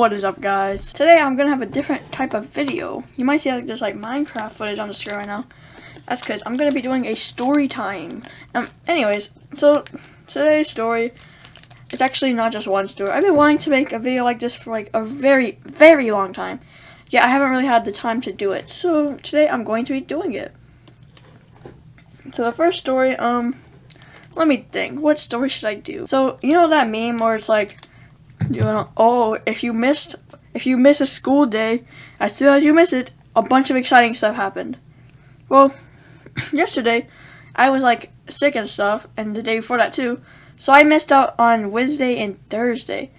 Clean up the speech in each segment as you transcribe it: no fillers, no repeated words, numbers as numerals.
What is up, guys? Today I'm gonna have a different type of video. You might see like there's like Minecraft footage on the screen right now. That's because I'm gonna be doing a story time. Anyways, so today's story is actually not just one story. I've been wanting to make a video like this for like a very, very long time. Yeah, I haven't really had the time to do it. So today I'm going to be doing it. So the first story, let me think. What story should I do? So you know that meme where it's like, if you miss a school day, as soon as you miss it, a bunch of exciting stuff happened. Well, yesterday, I was like sick and stuff, and the day before that too, so I missed out on Wednesday and Thursday.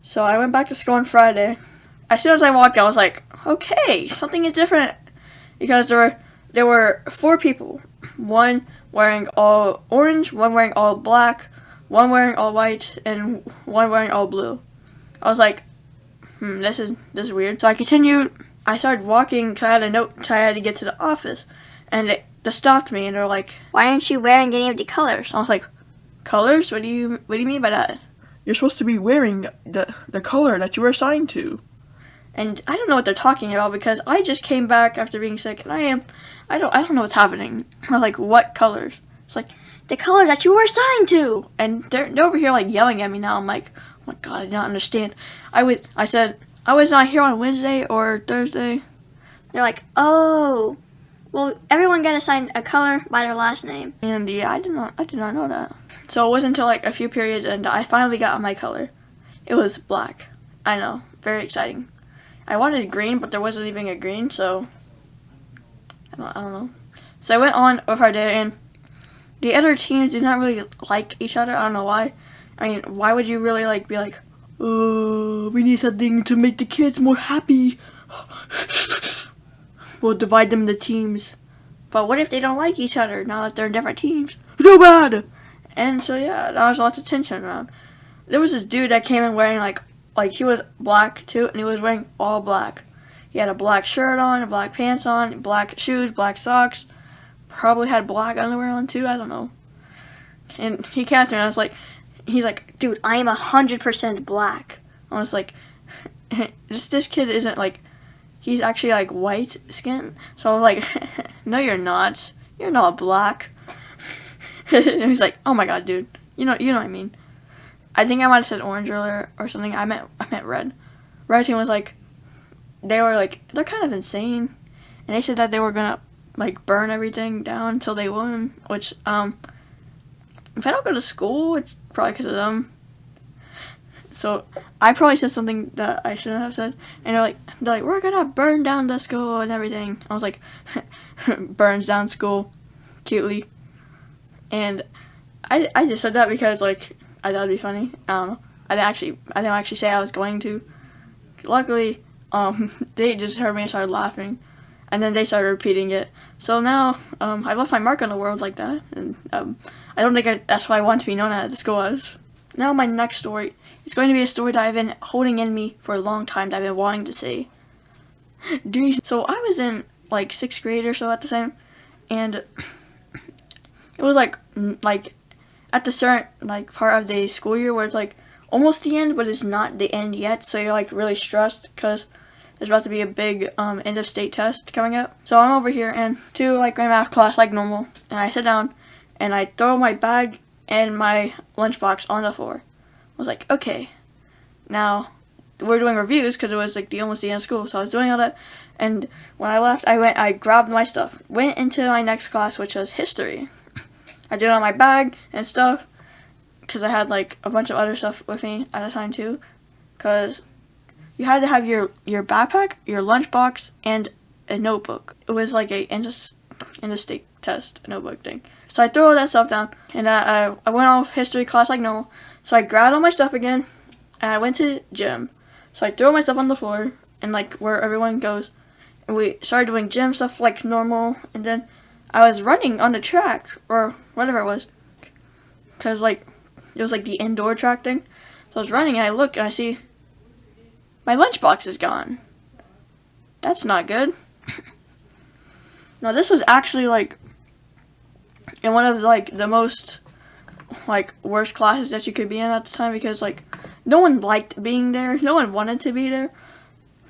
So I went back to school on Friday. As soon as I walked in, I was like, okay, something is different, because there were 4 people, one wearing all orange, one wearing all black, one wearing all white, and one wearing all blue. I was like, this is weird. So I continued. I started walking because I had a note. I had to get to the office, and they stopped me and they're like, "Why aren't you wearing any of the colors?" I was like, "Colors? What do you mean by that?" You're supposed to be wearing the color that you were assigned to. And I don't know what they're talking about because I just came back after being sick, and I don't know what's happening. I was like, what colors? It's like, the color that you were assigned to. and they're over here like yelling at me now. I'm like, oh my god, I did not understand. I said I was not here on Wednesday or Thursday. They're like, oh, well, everyone got assigned a color by their last name. And yeah, I did not know that. So it wasn't until like a few periods, and I finally got my color. It was black. I know, very exciting. I wanted green, but there wasn't even a green, so I don't know. So I went on with our day, and the other teams did not really like each other. I don't know why. I mean, why would you really like be like, We need something to make the kids more happy. we'll divide them into teams. But what if they don't like each other now that they're in different teams? No bad. And so yeah, there was lots of tension around. There was this dude that came in wearing like he was black too, and he was wearing all black. He had a black shirt on, black pants on, black shoes, black socks. Probably had black underwear on too, I don't know. And he came to me and I was like, he's like, Dude, I am 100% black. I was like, this kid isn't like, he's actually like white skin. So I'm like, no you're not. You're not black. And he's like, oh my god, dude. You know what I mean. I think I might have said orange earlier or something. I meant red. Red team was like, they're kind of insane. And they said that they were gonna like burn everything down until they won. Which, if I don't go to school, it's probably because of them. So I probably said something that I shouldn't have said. And they're like, we're gonna burn down the school and everything. I was like, burns down school, cutely. And I just said that because like I thought it'd be funny. I didn't actually say I was going to. Luckily, they just heard me and started laughing, and then they started repeating it. So now, I left my mark on the world like that, and I don't think that's what I want to be known at the school as. Now my next story is going to be a story that I've been holding in me for a long time that I've been wanting to say. So I was in like 6th grade or so at the time, and it was like at the certain like part of the school year where it's like almost the end, but it's not the end yet. So you're like really stressed because there's about to be a big end of state test coming up. So I'm over here and to like my math class like normal, and I sit down and I throw my bag and my lunchbox on the floor. I was like, okay, now we're doing reviews because it was like almost the end of school. So I was doing all that, and when I left, I grabbed my stuff, went into my next class, which was history. I did it on my bag and stuff because I had like a bunch of other stuff with me at the time too, because you had to have your backpack, your lunchbox, and a notebook. It was like a interstate test notebook thing. So I threw all that stuff down, and I went off history class like normal. So I grabbed all my stuff again, and I went to the gym. So I threw my stuff on the floor, and like where everyone goes, and we started doing gym stuff like normal, and then I was running on the track, or whatever it was, because like, it was like the indoor track thing. So I was running, and I look, and I see my lunchbox is gone. That's not good. Now this was actually like in one of like the most like worst classes that you could be in at the time, because like no one liked being there. No one wanted to be there.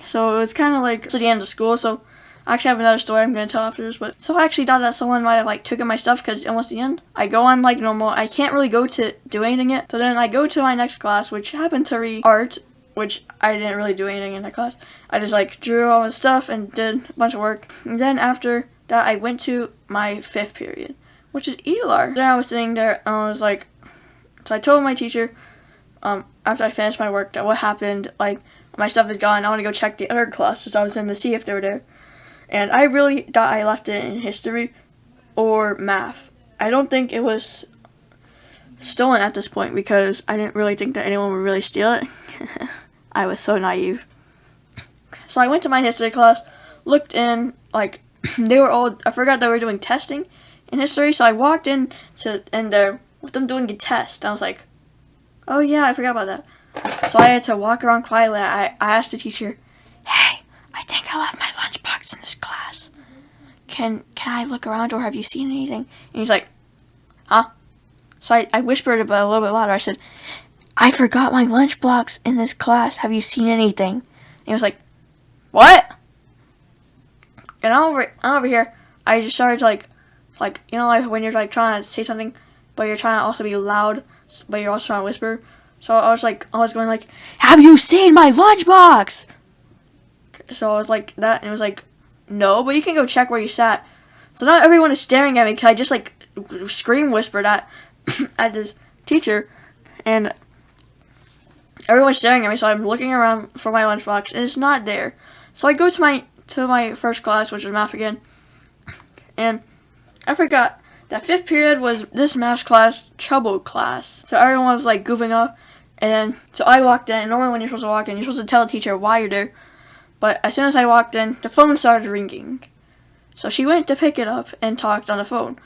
So it was kind of like to the end of school. So I actually have another story I'm going to tell after this. But so I actually thought that someone might have like taken my stuff because it's almost the end. I go on like normal. I can't really go to do anything yet. So then I go to my next class, which happened to be art, which I didn't really do anything in that class. I just like drew all the stuff and did a bunch of work. And then after that, I went to my 5th period, which is ELAR. Then I was sitting there and I was like, so I told my teacher, after I finished my work, that what happened, like, my stuff is gone, I want to go check the other classes I was in to see if they were there. And I really thought I left it in history or math. I don't think it was stolen at this point because I didn't really think that anyone would really steal it. I was so naive. So I went to my history class, looked in, like, they were all, I forgot they were doing testing in history, so I walked in there with them doing a test. I was like, oh yeah, I forgot about that. So I had to walk around quietly. I asked the teacher, hey, I think I left my lunchbox in this class. Can I look around or have you seen anything? And he's like, huh? So I whispered a little bit louder. I said, I forgot my lunchbox in this class. Have you seen anything? And he was like, what? And over here, I just started to like, you know, like when you're like trying to say something, but you're trying to also be loud, but you're also trying to whisper. So I was going like, have you seen my lunchbox? So I was like that, and it was like, no, but you can go check where you sat. So now everyone is staring at me because I just like scream whispered at this teacher, and everyone's staring at me. So I'm looking around for my lunchbox, and it's not there. So I go to my first class, which was math again, and I forgot that 5th period was this math class, trouble class. So everyone was like goofing off, and so I walked in, and normally when you're supposed to walk in, you're supposed to tell the teacher why you're there. But as soon as I walked in, the phone started ringing. So she went to pick it up and talked on the phone.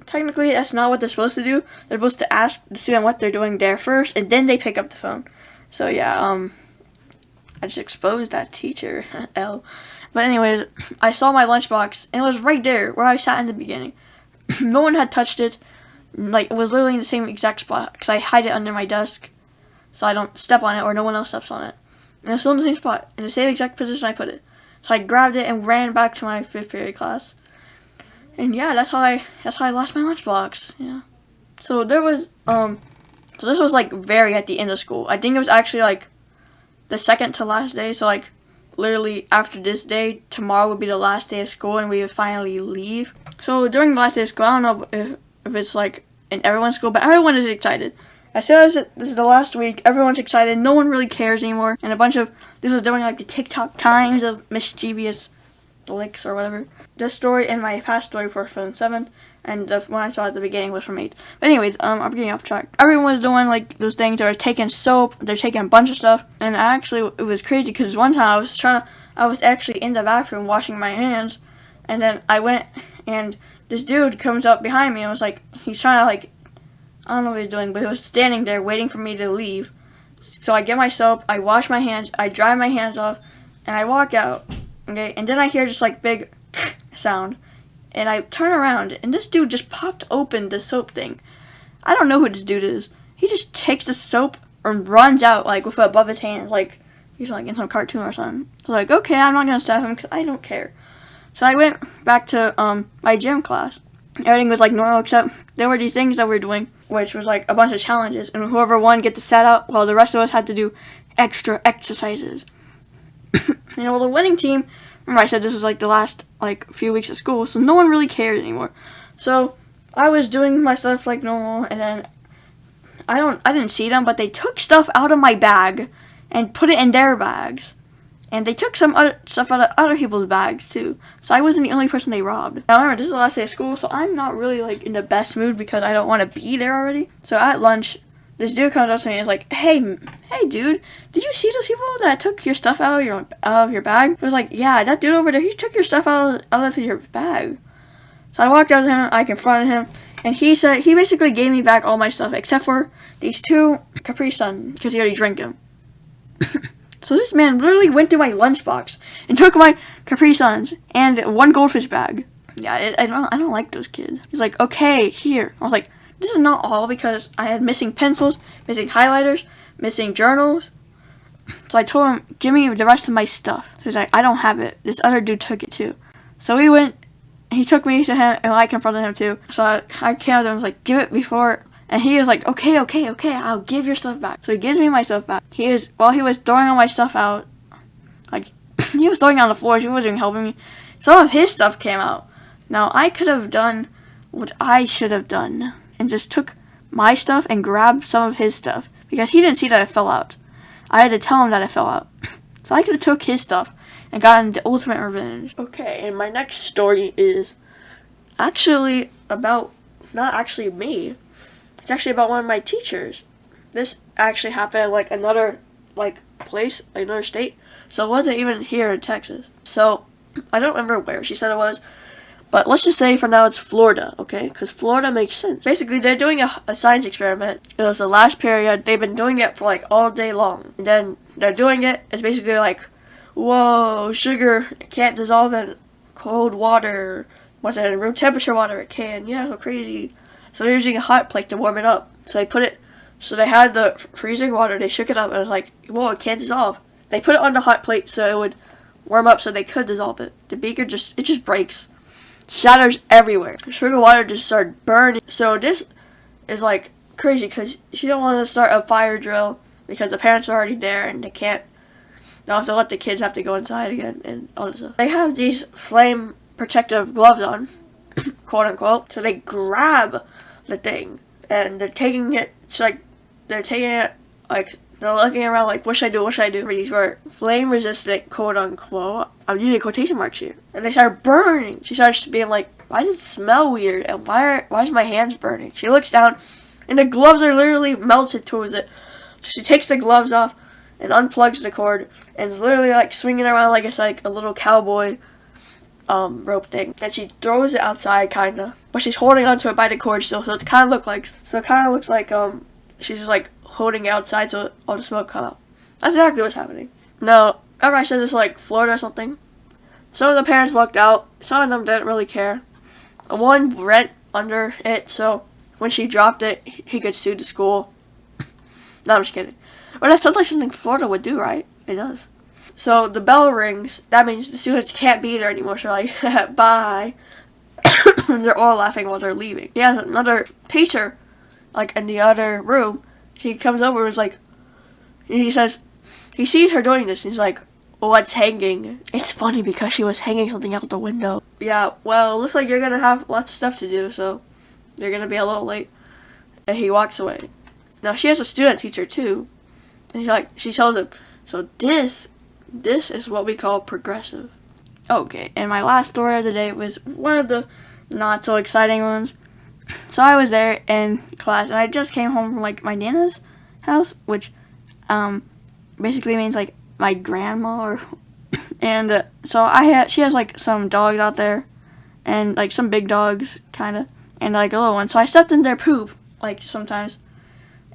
Technically, that's not what they're supposed to do. They're supposed to ask the student what they're doing there first, and then they pick up the phone. So yeah, I just exposed that teacher. L. But anyways, I saw my lunchbox, and it was right there where I sat in the beginning. No one had touched it. Like, it was literally in the same exact spot, because I hide it under my desk, so I don't step on it or no one else steps on it. And it's still in the same spot, in the same exact position I put it. So I grabbed it and ran back to my 5th period class. And yeah, that's how I lost my lunchbox. Yeah. So there was so this was like very at the end of school. I think it was actually like the second to last day. So like literally after this day, tomorrow would be the last day of school, and we would finally leave. So during the last day of school, I don't know if it's like in everyone's school, but everyone is excited. As soon as this is the last week, everyone's excited. No one really cares anymore. And this was during like the TikTok times of mischievous licks or whatever. This story and my past story for from 7th, and the one I saw at the beginning was from 8th. But anyways, I'm getting off track. Everyone was doing like those things. They were taking soap. They're taking a bunch of stuff. And it was crazy because one time I was actually in the bathroom washing my hands, and then I went and this dude comes up behind me and was like, he's trying to like, I don't know what he's doing, but he was standing there waiting for me to leave. So I get my soap, I wash my hands, I dry my hands off, and I walk out. Okay, and then I hear just like big sound, and I turn around, and this dude just popped open the soap thing. I don't know who this dude is. He just takes the soap and runs out like with it above his hands, like he's like in some cartoon or something. So like, okay, I'm not gonna stop him because I don't care. So I went back to my gym class. Everything was like normal except there were these things that we were doing, which was like a bunch of challenges, and whoever won get to set out while the rest of us had to do extra exercises. You know, the winning team, remember I said this was like the last like few weeks of school, so no one really cared anymore. So I was doing my stuff like normal, and then I didn't see them, but they took stuff out of my bag and put it in their bags. And they took some other stuff out of other people's bags, too. So I wasn't the only person they robbed. Now, remember, this is the last day of school, so I'm not really, like, in the best mood because I don't want to be there already. So at lunch, this dude comes up to me and is like, hey, dude, did you see those people that took your stuff out of your bag? I was like, yeah, that dude over there, he took your stuff out of your bag. So I walked up to him, I confronted him, and he basically gave me back all my stuff, except for these 2 Capri Sun, because he already drank them. So this man literally went through my lunchbox and took my Capri Suns and 1 goldfish bag. Yeah, I don't like those kids. He's like, okay, here. I was like, this is not all because I had missing pencils, missing highlighters, missing journals. So I told him, give me the rest of my stuff. He's like, I don't have it. This other dude took it too. So we went, he took me to him, and I confronted him too. So I came up to him and was like, give it before. And he was like, okay, I'll give your stuff back. So he gives me my stuff back. While he was throwing all my stuff out, like, he was throwing it on the floor, he wasn't even helping me. Some of his stuff came out. Now, I could have done what I should have done and just took my stuff and grabbed some of his stuff because he didn't see that it fell out. I had to tell him that it fell out. So I could have took his stuff and gotten the ultimate revenge. Okay, and my next story is actually about, not actually me, it's actually about one of my teachers. This actually happened like another place, like another state. So it wasn't even here in Texas. So I don't remember where she said it was. But let's just say for now it's Florida, okay? Because Florida makes sense. Basically, they're doing a science experiment. It was the last period. They've been doing it for like all day long. And then they're doing it. It's basically like, whoa, sugar can't dissolve in cold water. But then in room temperature water it can. Yeah, so crazy. So they're using a hot plate to warm it up. So they had the freezing water. They shook it up and it was like, whoa, it can't dissolve. They put it on the hot plate so it would warm up so they could dissolve it. The beaker just breaks. Shatters everywhere. Sugar water just started burning. So this is like crazy because she don't want to start a fire drill because the parents are already there and they don't have to let the kids have to go inside again and all this stuff. They have these flame protective gloves on, quote unquote. So they grab the thing and they're taking it. It's like they're looking around like, what should I do? These were flame resistant, quote unquote. I'm using quotation marks here. And they start burning. She starts being like, why does it smell weird? And why is my hands burning? She looks down and the gloves are literally melted towards it. So she takes the gloves off and unplugs the cord and is literally like swinging around like it's like a little cowboy rope thing. And she throws it outside kinda. But she's holding onto it by the cord still, so it kinda looks like she's just like holding it outside so all the smoke come out. That's exactly what's happening. Now, remember I said this like Florida or something? Some of the parents looked out. Some of them didn't really care. One went under it, so when she dropped it, he could sue the school. No, I'm just kidding. But that sounds like something Florida would do, right? It does. So the bell rings. That means the students can't be there anymore. So like, bye. And they're all laughing while they're leaving. He has another teacher, like in the other room. He comes over and is like, he says, he sees her doing this. And he's like, what's hanging? It's funny because she was hanging something out the window. Yeah, well, looks like you're gonna have lots of stuff to do, so you're gonna be a little late. And he walks away. Now she has a student teacher too. And she tells him, so this is what we call progressive. Okay, and my last story of the day was one of the not so exciting ones. So I was there in class, and I just came home from like my Nana's house, which basically means like my grandma, and so she has like some dogs out there, and like some big dogs kinda, and like a little one. So I stepped in their poop like sometimes,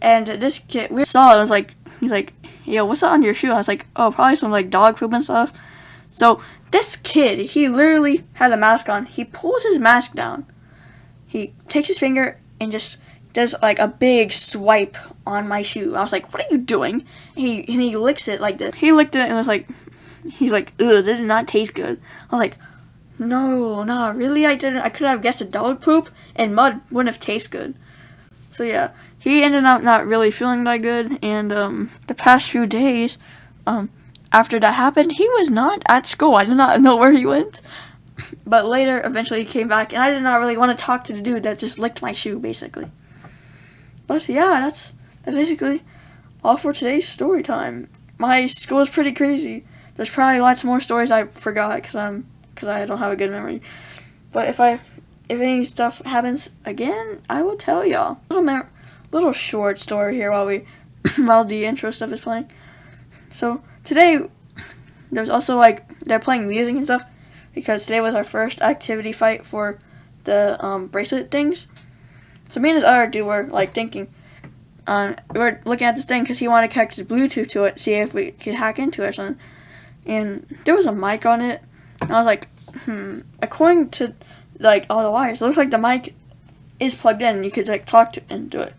and this kid we saw it, was like, he's like, yo, what's that on your shoe? I was like, oh, probably some like dog poop and stuff. So this kid, he literally had a mask on. He pulls his mask down. He takes his finger and just does like a big swipe on my shoe. I was like, what are you doing? And he licks it like this. He licked it and was like, he's like, ugh, this did not taste good. I was like, no, really? I didn't. I could have guessed a dog poop and mud wouldn't have tasted good. So yeah, he ended up not really feeling that good. And the past few days, after that happened, he was not at school. I did not know where he went. But later, eventually he came back, and I did not really want to talk to the dude that just licked my shoe, basically. But yeah, that's basically all for today's story time. My school is pretty crazy. There's probably lots more stories I forgot because I don't have a good memory. But if any stuff happens again, I will tell y'all. Little short story here while the intro stuff is playing. So today, there's also like they're playing music and stuff. Because today was our first activity fight for the bracelet things. So me and this other dude were like thinking, we were looking at this thing because he wanted to connect his Bluetooth to it, see if we could hack into it or something. And there was a mic on it. And I was like, according to like all the wires, it looks like the mic is plugged in, and you could like talk to and do it.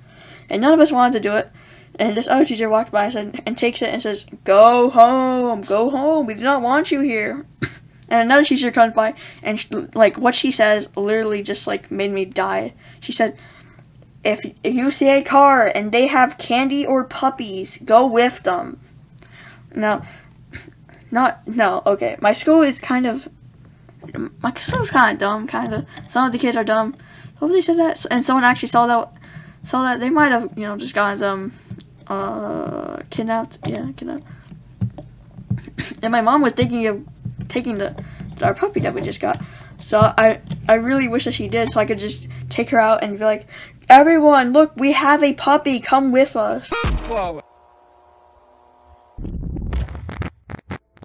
And none of us wanted to do it. And this other teacher walked by and takes it and says, go home, we do not want you here. And another teacher comes by and like what she says literally just like made me die. She said, if you see a car and they have candy or puppies, go with them. Now, okay, my school is kind of dumb, kind of. Some of the kids are dumb. Hopefully they said that, and someone actually saw that they might have, just gotten them kidnapped. Yeah, kidnapped. And my mom was thinking of taking our puppy that we just got. So I really wish that she did, so I could just take her out and be like, everyone, look, we have a puppy, come with us. Whoa.